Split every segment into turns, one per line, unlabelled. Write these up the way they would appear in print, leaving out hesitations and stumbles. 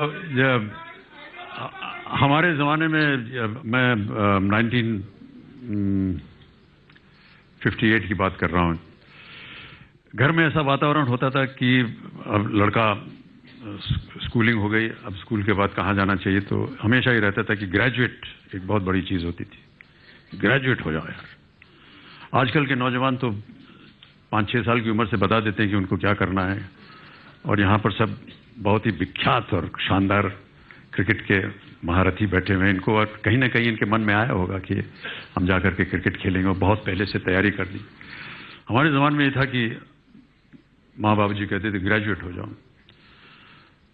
जब हमारे ज़माने में मैं 1958 की बात कर रहा हूँ। घर में ऐसा वातावरण होता था कि अब लड़का स्कूलिंग हो गई, अब स्कूल के बाद कहाँ जाना चाहिए, तो हमेशा ही रहता था कि ग्रेजुएट एक बहुत बड़ी चीज़ होती थी। ग्रेजुएट हो जाओ यार। आजकल के नौजवान तो 5-6 साल की उम्र से बता देते हैं कि उनको क्या करना है, और यहाँ पर सब बहुत ही विख्यात और शानदार क्रिकेट के महारथी बैठे हुए हैं। इनको और कहीं ना कहीं इनके मन में आया होगा कि हम जाकर के क्रिकेट खेलेंगे, और बहुत पहले से तैयारी कर ली। हमारे ज़माने में ये था कि माँ बाबू जी कहते थे ग्रेजुएट हो जाओ।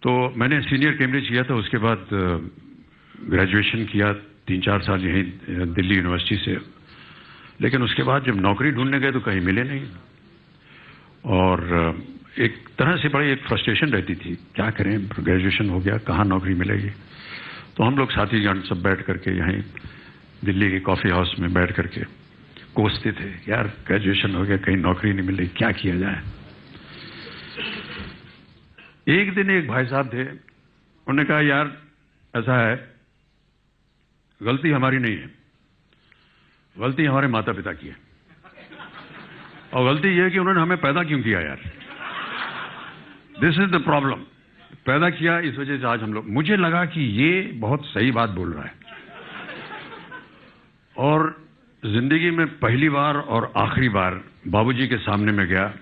तो मैंने सीनियर कैम्ब्रिज किया था, उसके बाद ग्रेजुएशन किया 3-4 साल यहीं दिल्ली यूनिवर्सिटी से। लेकिन उसके बाद जब नौकरी ढूंढने गए तो कहीं मिले नहीं, और एक तरह से बड़ी एक फ्रस्ट्रेशन रहती थी, क्या करें, ग्रेजुएशन हो गया, कहाँ नौकरी मिलेगी। तो हम लोग साथीगण सब बैठ करके यहीं दिल्ली के कॉफ़ी हाउस में बैठ करके कोसते थे, यार ग्रेजुएशन हो गया, कहीं नौकरी नहीं मिल रही, क्या किया जाए। एक दिन एक भाई साहब थे, उन्होंने कहा यार ऐसा है, गलती हमारी नहीं है, गलती हमारे माता पिता की है, और गलती यह है कि उन्होंने हमें पैदा क्यों किया यार। This is the problem. पैदा किया, इस वजह से आज हम लोग। मुझे लगा कि ये बहुत सही बात बोल रहा है, और जिंदगी में पहली बार और आखिरी बार बाबूजी के सामने में गया।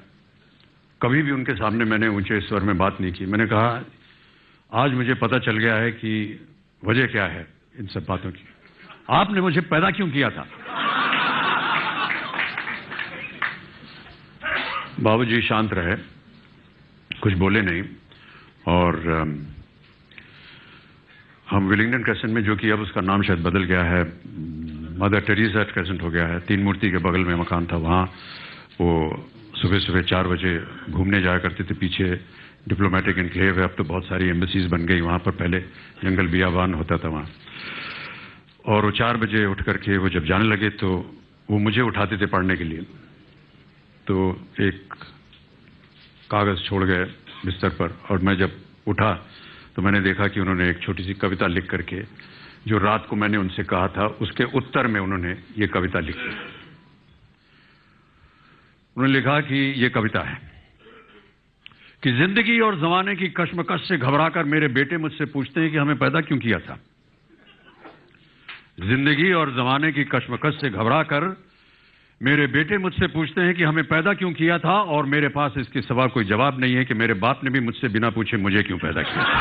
कभी भी उनके सामने मैंने ऊंचे स्वर में बात नहीं की। मैंने कहा आज मुझे पता चल गया है कि वजह क्या है इन सब बातों की, आपने मुझे पैदा क्यों किया था। बाबूजी शांत रहे, कुछ बोले नहीं, और हम विलिंगडन क्रेसेंट में, जो कि अब उसका नाम शायद बदल गया है, मदर टेरेसा क्रेसेंट हो गया है, 3 मूर्ति के बगल में मकान था, वहाँ वो सुबह सुबह 4 बजे घूमने जाया करते थे। पीछे डिप्लोमेटिक एनक्लेव है, अब तो बहुत सारी एम्बेसीज बन गई वहाँ पर, पहले जंगल बियाबान होता था वहाँ। और वो 4 बजे उठ करके वो जब जाने लगे तो वो मुझे उठाते थे पढ़ने के लिए। तो एक कागज़ छोड़ गए बिस्तर पर, और मैं जब उठा तो मैंने देखा कि उन्होंने एक छोटी सी कविता लिख करके, जो रात को मैंने उनसे कहा था, उसके उत्तर में उन्होंने ये कविता लिखी। उन्होंने लिखा कि ये कविता है कि जिंदगी और जमाने की कश्मकश से घबराकर मेरे बेटे मुझसे पूछते हैं कि हमें पैदा क्यों किया था। जिंदगी और जमाने की कश्मकश से घबराकर मेरे बेटे मुझसे पूछते हैं कि हमें पैदा क्यों किया था, और मेरे पास इसके सिवा कोई जवाब नहीं है कि मेरे बाप ने भी मुझसे बिना पूछे मुझे क्यों पैदा किया था।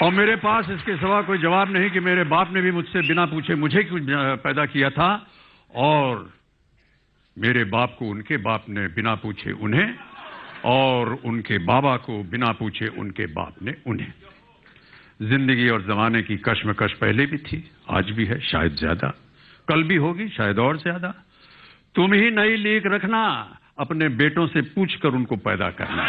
और मेरे पास इसके सिवा कोई जवाब नहीं कि मेरे बाप ने भी मुझसे बिना पूछे मुझे क्यों पैदा किया था, और मेरे बाप को उनके बाप ने बिना पूछे उन्हें, और उनके बाबा को बिना पूछे उनके बाप ने उन्हें। जिंदगी और जमाने की कश्मकश पहले भी थी, आज भी है, शायद ज्यादा, कल भी होगी, शायद और ज्यादा। तुम ही नई लीक रखना, अपने बेटों से पूछकर उनको पैदा करना।